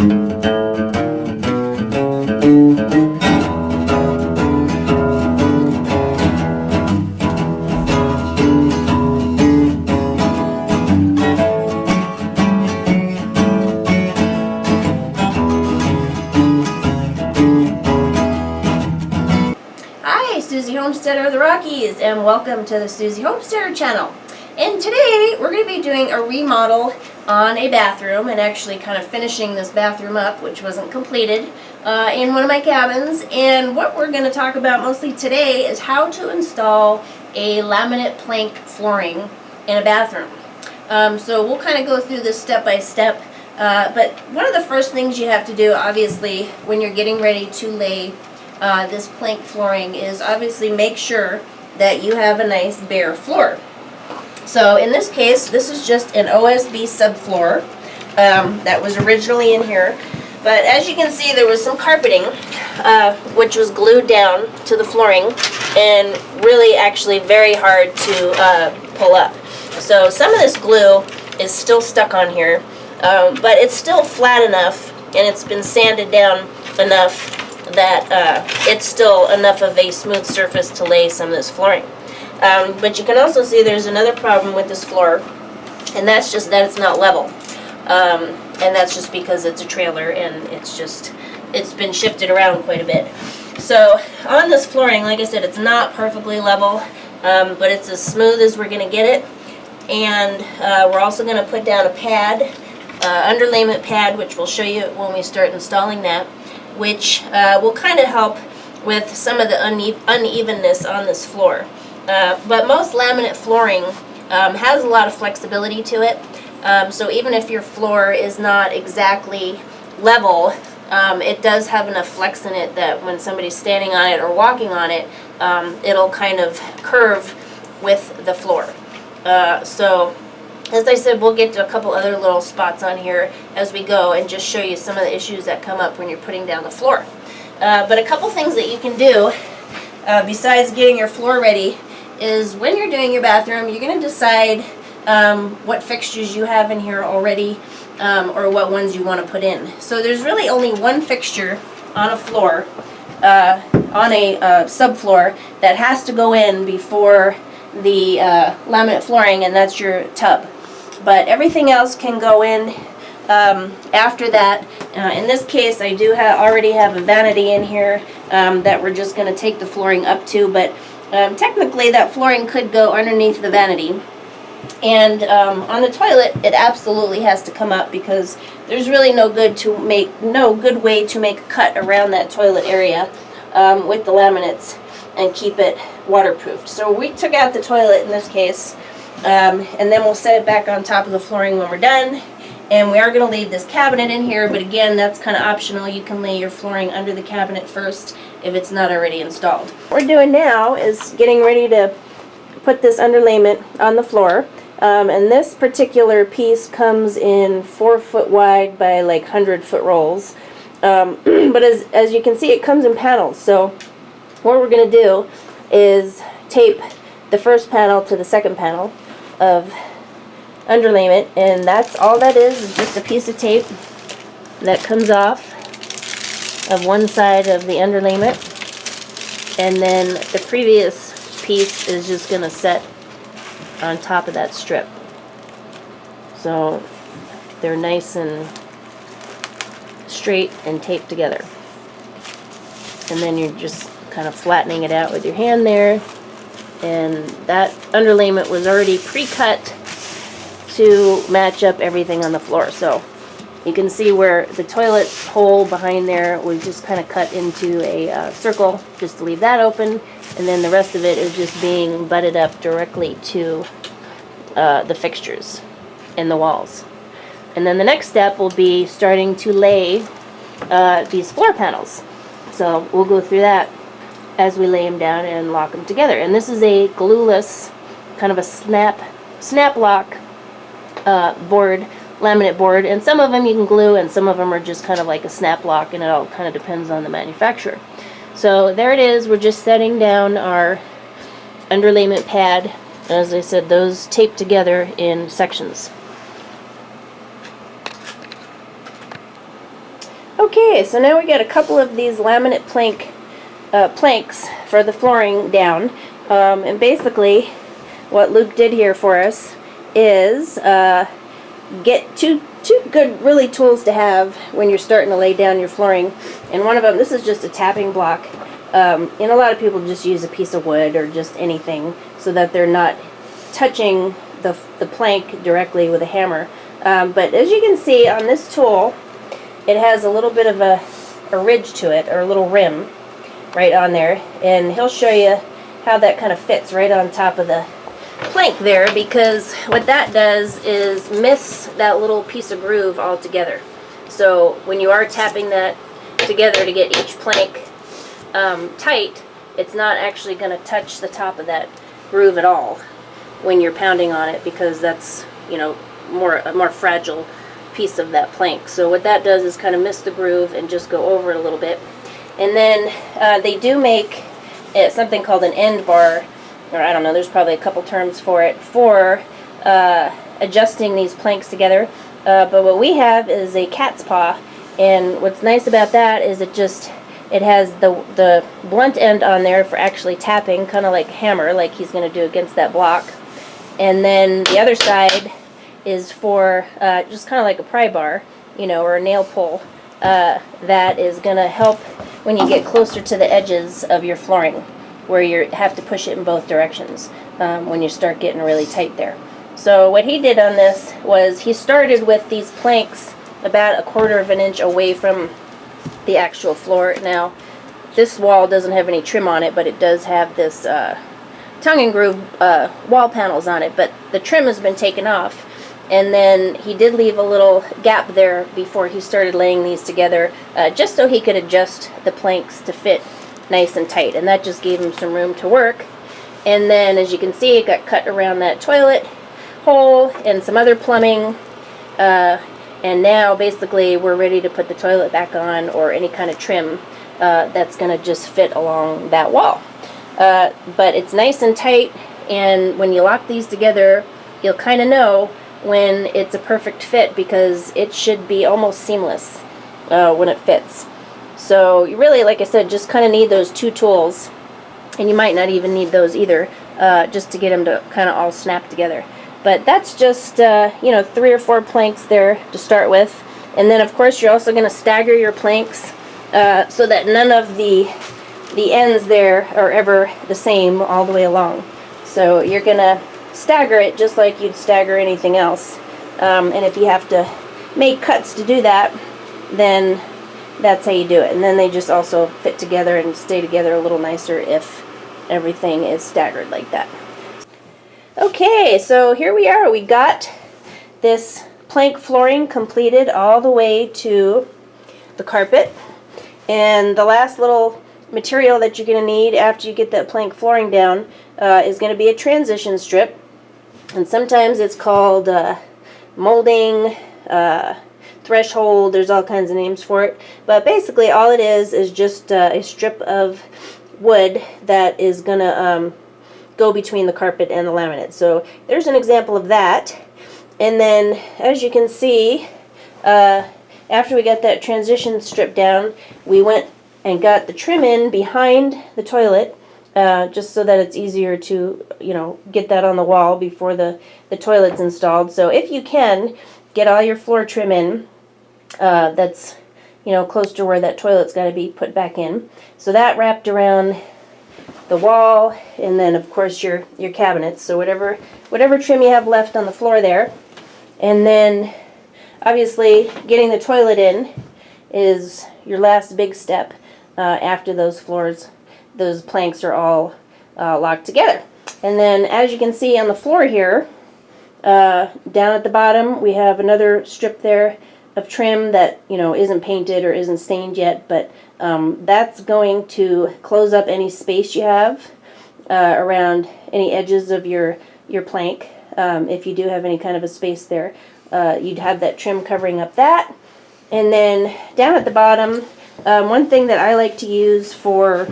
Homesteader of the Rockies, and welcome to the Susie Homesteader channel. And today we're going to be doing a remodel on a bathroom, and actually kind of finishing this bathroom up, which wasn't completed, in one of my cabins. And what we're going to talk about mostly today is how to install a laminate plank flooring in a bathroom. So we'll kind of go through this step by step, but one of the first things you have to do, obviously, when you're getting ready to lay this plank flooring, is obviously make sure that you have a nice bare floor. So in this case, this is just an OSB subfloor that was originally in here. But as you can see, there was some carpeting which was glued down to the flooring, and really actually very hard to pull up. So some of this glue is still stuck on here, but it's still flat enough, and it's been sanded down enough that it's still enough of a smooth surface to lay some of this flooring. But you can also see there's another problem with this floor, and that's just that it's not level. And that's just because it's a trailer, and it's been shifted around quite a bit. So on this flooring, like I said, it's not perfectly level, but it's as smooth as we're going to get it. And we're also going to put down a pad, underlayment pad, which we'll show you when we start installing that, which will kind of help with some of the unevenness on this floor. But most laminate flooring has a lot of flexibility to it. So even if your floor is not exactly level, it does have enough flex in it that when somebody's standing on it or walking on it, it'll kind of curve with the floor. So as I said, we'll get to a couple other little spots on here as we go and just show you some of the issues that come up when you're putting down the floor. But a couple things that you can do besides getting your floor ready is when you're doing your bathroom, you're going to decide what fixtures you have in here already, or what ones you want to put in. So there's really only one fixture on a floor, on a subfloor, that has to go in before the laminate flooring, and that's your tub. But everything else can go in after that. In this case, I do already have a vanity in here that we're just going to take the flooring up to, but technically that flooring could go underneath the vanity. And on the toilet, it absolutely has to come up, because there's really no good way to make a cut around that toilet area with the laminates and keep it waterproofed. So we took out the toilet in this case, and then we'll set it back on top of the flooring when we're done. And we are going to leave this cabinet in here, but again, that's kind of optional. You can lay your flooring under the cabinet first if it's not already installed. What we're doing now is getting ready to put this underlayment on the floor. And this particular piece comes in 4-foot wide by like 100-foot rolls. But as you can see, it comes in panels. So what we're going to do is tape the first panel to the second panel of underlayment, and that's all that is just a piece of tape that comes off of one side of the underlayment, and then the previous piece is just going to set on top of that strip. So they're nice and straight and taped together. And then you're just kind of flattening it out with your hand there. And that underlayment was already pre-cut to match up everything on the floor. So you can see where the toilet hole behind there was just kind of cut into a circle just to leave that open. And then the rest of it is just being butted up directly to the fixtures and the walls. And then the next step will be starting to lay these floor panels. So we'll go through that as we lay them down and lock them together. And this is a glueless, kind of a snap lock board, laminate board. And some of them you can glue, and some of them are just kind of like a snap lock, and it all kind of depends on the manufacturer. So there it is. We're just setting down our underlayment pad. As I said, those taped together in sections. Okay, so now we got a couple of these laminate planks for the flooring down. And basically, what Luke did here for us is get two good really tools to have when you're starting to lay down your flooring. And one of them, this is just a tapping block. And a lot of people just use a piece of wood or just anything so that they're not touching the plank directly with a hammer. But as you can see on this tool, it has a little bit of a ridge to it, or a little rim right on there, and he'll show you how that kind of fits right on top of the plank there, because what that does is miss that little piece of groove altogether. So when you are tapping that together to get each plank tight, it's not actually going to touch the top of that groove at all when you're pounding on it, because that's, you know, a more fragile piece of that plank. So what that does is kind of miss the groove and just go over it a little bit. And then they do make something called an end bar, or I don't know, there's probably a couple terms for it, for adjusting these planks together. But what we have is a cat's paw, and what's nice about that is it has the blunt end on there for actually tapping, kind of like a hammer, like he's going to do against that block. And then the other side is for just kind of like a pry bar, you know, or a nail pull, that is going to help when you get closer to the edges of your flooring, where you have to push it in both directions when you start getting really tight there. So what he did on this was he started with these planks about 1/4 of an inch away from the actual floor. Now, this wall doesn't have any trim on it, but it does have this tongue and groove wall panels on it, but the trim has been taken off. And then he did leave a little gap there before he started laying these together, just so he could adjust the planks to fit nice and tight, and that just gave him some room to work. And then, as you can see, it got cut around that toilet hole and some other plumbing, and now basically we're ready to put the toilet back on, or any kind of trim that's going to just fit along that wall. But it's nice and tight, and when you lock these together, you'll kind of know when it's a perfect fit, because it should be almost seamless when it fits. So you really, like I said, just kind of need those two tools, and you might not even need those either, just to get them to kind of all snap together. But that's just, you know, 3 or 4 planks there to start with. And then, of course, you're also going to stagger your planks so that none of the ends there are ever the same all the way along. So you're going to stagger it just like you'd stagger anything else. And if you have to make cuts to do that, then that's how you do it. And then they just also fit together and stay together a little nicer if everything is staggered like that. Okay, so here we are. We got this plank flooring completed all the way to the carpet. And the last little material that you're going to need after you get that plank flooring down is going to be a transition strip. And sometimes it's called molding, threshold, there's all kinds of names for it. But basically all it is just a strip of wood that is going to go between the carpet and the laminate. So there's an example of that. And then, as you can see, after we got that transition strip down, we went and got the trim in behind the toilet, just so that it's easier to, you know, get that on the wall before the toilet's installed. So if you can, get all your floor trim in that's, you know, close to where that toilet's got to be put back in. So that wrapped around the wall, and then of course your cabinets. So whatever trim you have left on the floor there. And then obviously getting the toilet in is your last big step after those planks are all locked together. And then, as you can see on the floor here, down at the bottom, we have another strip there of trim that, you know, isn't painted or isn't stained yet, but that's going to close up any space you have around any edges of your plank. If you do have any kind of a space there, you'd have that trim covering up that. And then down at the bottom, one thing that I like to use for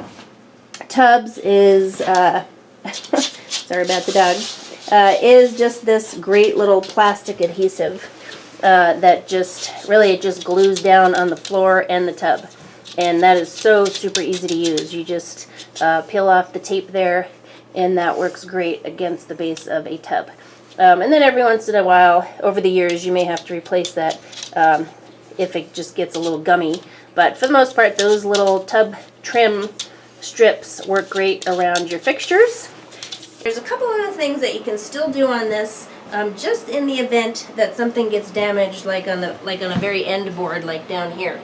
tubs is, sorry about the dog, is just this great little plastic adhesive. that it just glues down on the floor and the tub. And that is so super easy to use. You just peel off the tape there, and that works great against the base of a tub. And then every once in a while, over the years, you may have to replace that if it just gets a little gummy. But for the most part, those little tub trim strips work great around your fixtures. There's a couple other things that you can still do on this, just in the event that something gets damaged, like on a very end board, like down here.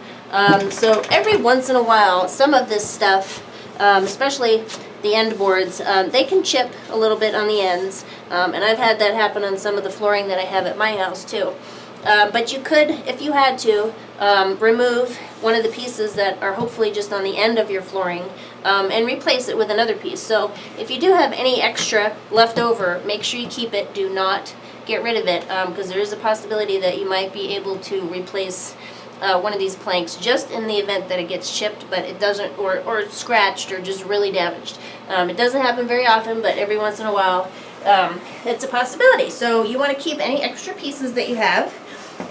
So every once in a while, some of this stuff, especially the end boards, they can chip a little bit on the ends, and I've had that happen on some of the flooring that I have at my house too. But you could, if you had to, remove one of the pieces that are hopefully just on the end of your flooring and replace it with another piece. So if you do have any extra left over, make sure you keep it. Do not get rid of it, because there is a possibility that you might be able to replace one of these planks just in the event that it gets chipped, but it doesn't, or scratched, or just really damaged. It doesn't happen very often, but every once in a while it's a possibility. So you want to keep any extra pieces that you have.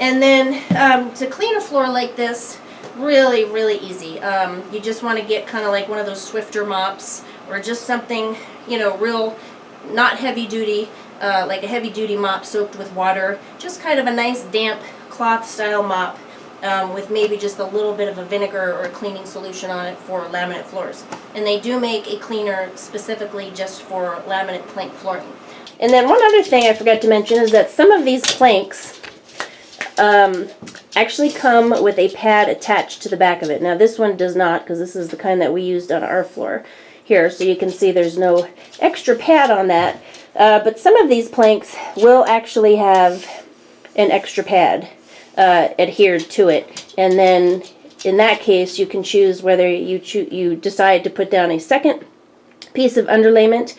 And then to clean a floor like this, really, really easy. You just want to get kind of like one of those Swiffer mops, or just something, you know, real, not heavy duty, like a heavy duty mop soaked with water. Just kind of a nice damp cloth style mop with maybe just a little bit of a vinegar or a cleaning solution on it for laminate floors. And they do make a cleaner specifically just for laminate plank flooring. And then one other thing I forgot to mention is that some of these planks actually come with a pad attached to the back of it. Now this one does not, because this is the kind that we used on our floor here, so you can see there's no extra pad on that, but some of these planks will actually have an extra pad adhered to it, and then in that case you can choose whether you decide to put down a second piece of underlayment,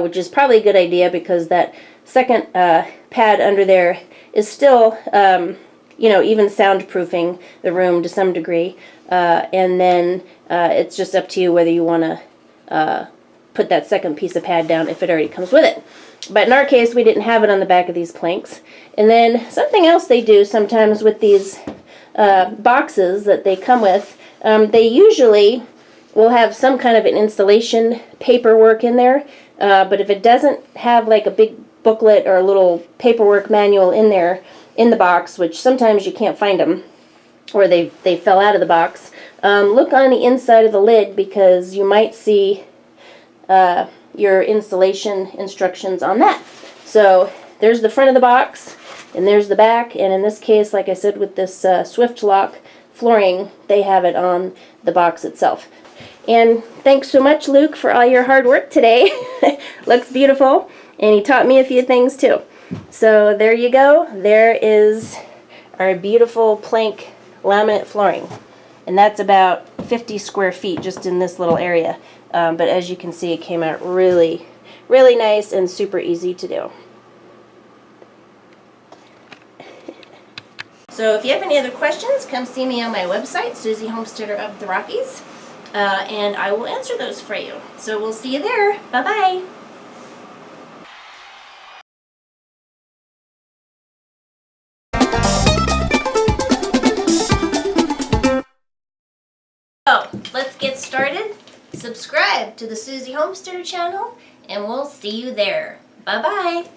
which is probably a good idea, because that second pad under there is still, you know, even soundproofing the room to some degree. And then it's just up to you whether you want to put that second piece of pad down if it already comes with it. But in our case, we didn't have it on the back of these planks. And then something else they do sometimes with these boxes that they come with, they usually will have some kind of an installation paperwork in there. But if it doesn't have like a big booklet or a little paperwork manual in there in the box, which sometimes you can't find them, or they fell out of the box, look on the inside of the lid, because you might see your installation instructions on that. So there's the front of the box, and there's the back, and in this case, like I said, with this Swift Lock flooring, they have it on the box itself. And thanks so much, Luke, for all your hard work today. Looks beautiful. And he taught me a few things too. So there you go. There is our beautiful plank laminate flooring. And that's about 50 square feet just in this little area. But as you can see, it came out really, really nice and super easy to do. So if you have any other questions, come see me on my website, Susie Homesteader of the Rockies, and I will answer those for you. So we'll see you there. Bye-bye. So, let's get started. Subscribe to the Susie Homesteader channel, and we'll see you there. Bye-bye.